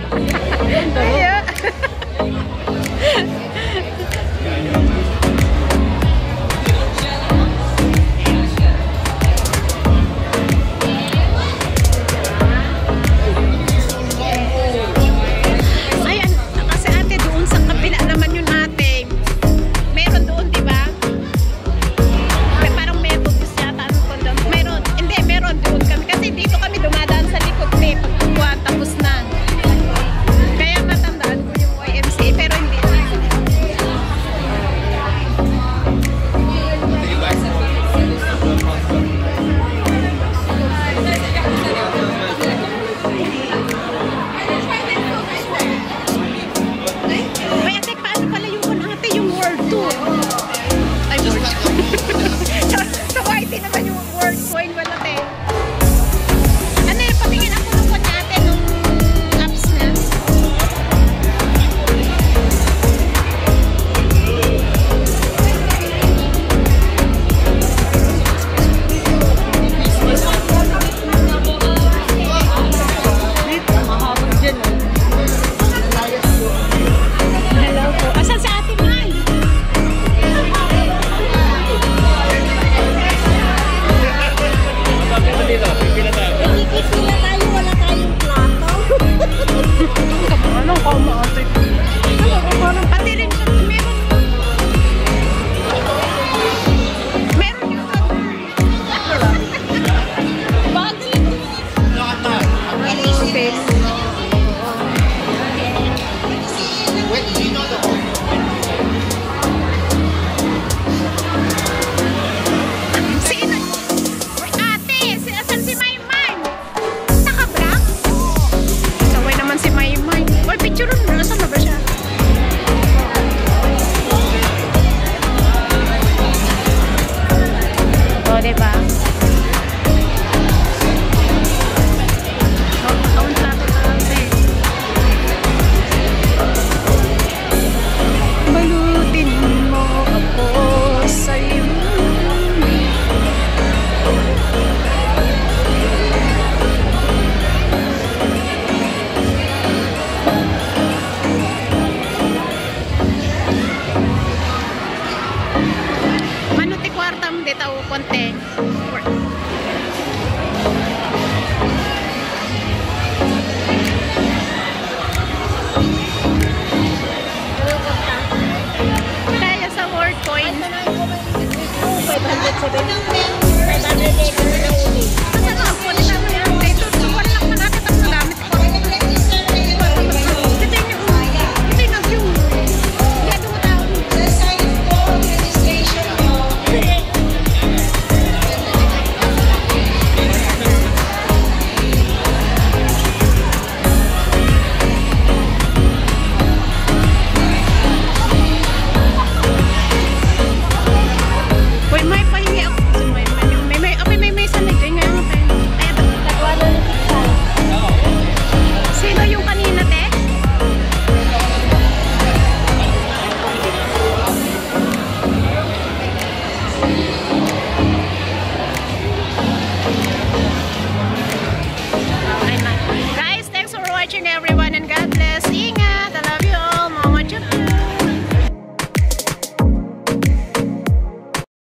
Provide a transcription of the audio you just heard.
Yeah. Ayan, kasi ate doon sa kabila naman yun ate. Meron doon, di ba? May parang Methodist yata ano po doon. Meron, hindi, meron doon kami. Kasi dito kami dumadaan sa likod pagkukuha tapos na. Kaya matandaan ko yung YMCA pero hindi. May ate, paano pala yung ate yung World Tour? Ay, World Tour. Sa YT naman yung World Coin wala te. Ano yung patingin ako nung ate nung apps na? Hello po. Asan si ate man? Nakikisila tayo, wala tayong plato. Anong kama ate? Pati rin meron. Meron yung okay. Sino? Ate, asan si Maymay? Nakabrak? Saway naman si Maymay. Uy, picture mo. Nasaan na ba siya? O, diba? Taon sa atin ate. Balutin mo ako sa'yo. Manuti kwartam di tao konti. Kaya sa World Coin. 570. Basta na po nila mo yan. Ito, suwan lang na natin ang nagamit ko. Ito yung view. Kaya dumataw. Uy, may pahingi ako. May sanay dyan ngayon. Sino yung kanina, te? Okay na. Guys, thanks for watching everyone.